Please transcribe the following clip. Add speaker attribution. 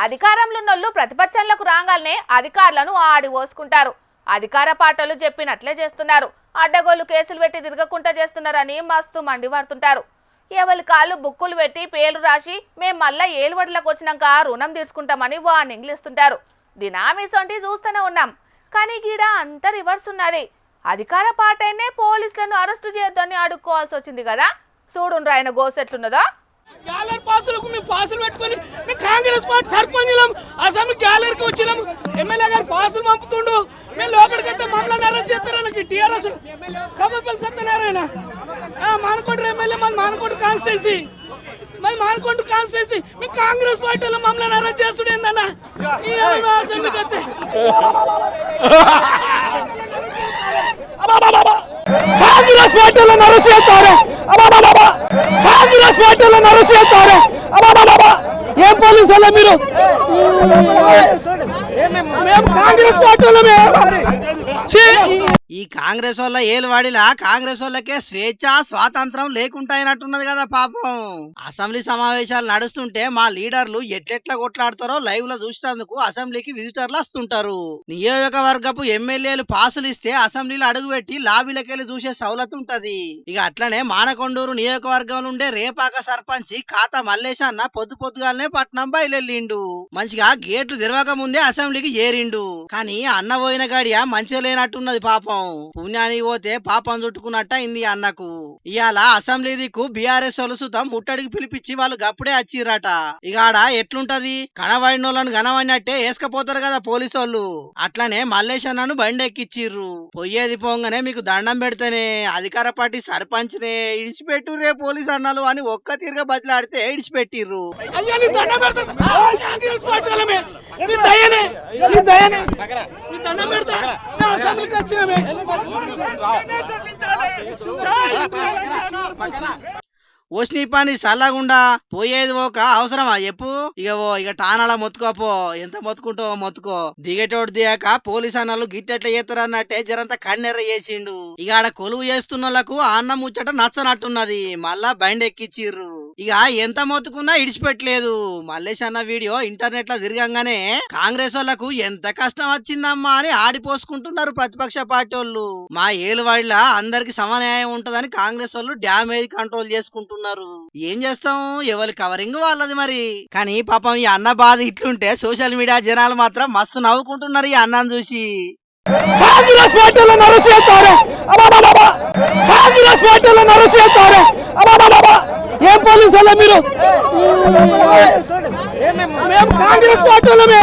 Speaker 1: అధికారంలో ఉన్నోళ్ళు ప్రతిపక్షంలోకి రాగానే అధికారులను ఆడి పోసుకుంటారు. అధికార పార్టీలు చెప్పినట్లే చేస్తున్నారు. అడ్డగోలు కేసులు పెట్టి తిరగకుండా చేస్తున్నారని మస్తు మండిపడుతుంటారు. ఎవరి కాళ్ళు బుక్కులు పెట్టి పేర్లు రాసి మేము మళ్ళా ఏలువడలకు వచ్చినాక రుణం తీసుకుంటామని వార్నింగ్లు ఇస్తుంటారు. దినామీసంటి చూస్తూనే ఉన్నాం. కానీ గీడ అంత రివర్స్ ఉన్నది. అధికార పార్టీనే పోలీసులను అరెస్టు చేయొద్దని అడుక్కోవాల్సి వచ్చింది కదా. చూడుండ్రు ఆయన గోసెట్లున్నదో.
Speaker 2: గ్యాలరీ పాసులకు మేము పాసులు పెట్టుకొని మేము కాంగ్రెస్ పార్టీ సర్పంచులం అసెంబ్లీ గ్యాలరీకి వచ్చినాం. ఎమ్మెల్యే గారు పాసులు పంపుతుండు. మేము లోపలికైతే మమ్మల్ని అరెస్ట్ చేస్తారని టీఆర్ఎస్ కమ్మపల్లి సత్యనారాయణ మానకొండ ఎమ్మెల్యే మన మానకొండ కాన్స్టిట్యున్సీ మేము కాంగ్రెస్ పార్టీలో మమ్మల్ని అరెస్ట్ చేస్తుడు ఏందన్నా అసెంబ్లీకి అయితే కాంగ్రెస్ పార్టీలను అరెస్ట్ చేస్తారు. కాంగ్రెస్ పార్టీలను అరెస్ట్ చేస్తారు. ఏం పోలీసు వాళ్ళ మీరు? మేము కాంగ్రెస్ పార్టీలమే.
Speaker 3: ఈ కాంగ్రెస్ వల్ల ఏలువాడిలా కాంగ్రెస్ వాళ్ళకే స్వేచ్ఛ స్వాతంత్రం లేకుంటాయినట్టున్నది కదా పాపం. అసెంబ్లీ సమావేశాలు నడుస్తుంటే మా లీడర్లు ఎట్లెట్లా కొట్లాడతారో లైవ్ లో చూసేందుకు అసెంబ్లీకి విజిటర్లు వస్తుంటారు. నియోజకవర్గపు ఎమ్మెల్యేలు పాసులు ఇస్తే అసెంబ్లీలో అడుగుపెట్టి లాబీలకెళ్లి చూసే సౌలత్ ఉంటది. ఇక అట్లనే మానకొండూరు నియోజకవర్గంలో ఉండే రేపాక సర్పంచి ఖాతా మల్లేశన్న పొద్దుగాలనే పట్నం బయలుదేరిండు. మంచిగా గేట్లు తెరవక ముందే అసెంబ్లీకి ఏరిండు. కానీ అన్న పోయిన గడియ మంచిగా లేనట్టున్నది పాపం. పుణ్యానికి పోతే పాపం చుట్టుకున్నట్ట అయింది అన్నకు. ఇవాళ అసెంబ్లీ దిక్కు బీఆర్ఎస్ వాళ్ళు సుతం ముట్టడికి పిలిపించి వాళ్ళు గప్పుడే వచ్చిర్రట. ఇక ఆడ ఎట్లుంటది, కనబడిన వాళ్ళను కనబడినట్టే వేసుకపోతారు కదా పోలీసు వాళ్ళు. అట్లనే మల్లేశన్నను బండి ఎక్కిచ్చిర్రు. పొయ్యేది పోగానే మీకు దండం పెడితేనే అధికార పార్టీ సర్పంచ్నే ఇడిచిపెట్టు రే పోలీసు అన్నలు అని ఒక్క తీరుగా బదిలాడితే ఇడిచిపెట్టిర్రు. ఓస్ని పని చల్లగుండా పోయేది ఒక అవసరమా చెప్పు. ఇక టానాల మొత్తుకోపో, ఎంత మొత్తుకుంటావో మొత్తుకో. దిగేటోడు దిగాక పోలీసు అన్నలు గిట్టెట్లా చేస్తారన్నట్టే జరంతా కన్నెర్ర చేసిండు. ఇక ఆడ కొలువు చేస్తున్నోళ్లకు అన్నం ముచ్చట నచ్చనట్టున్నది. మళ్ళా బండి ఎక్కిచ్చిర్రు. ఇక ఎంత మొత్తుకున్నా ఇడిచిపెట్టలేదు. మల్లేష్ అన్న వీడియో ఇంటర్నెట్ లో తిరగంగానే కాంగ్రెస్ వాళ్లకు ఎంత కష్టం వచ్చిందమ్మా అని ఆడిపోసుకుంటున్నారు ప్రతిపక్ష పార్టీ వాళ్ళు. మా ఏలువాడిలా అందరికి సమన్యాయం ఉంటదని కాంగ్రెస్ వాళ్ళు డ్యామేజ్ కంట్రోల్ చేసుకుంటున్నారు. ఏం చేస్తాం, ఎవరి కవరింగ్ వాళ్ళది మరి. కానీ పాపం ఈ అన్న బాధ ఇట్లుంటే సోషల్ మీడియా జనాలు మాత్రం మస్తు నవ్వుకుంటున్నారు ఈ అన్నను చూసి.
Speaker 2: కాంగ్రెస్ పార్టీలను అరెస్ట్ చేస్తారు. కాంగ్రెస్ పార్టీలను అరెస్ట్ చేస్తారు. ఏం పోలీసు వాళ్ళ మీరు? మేము కాంగ్రెస్ పార్టీలమే.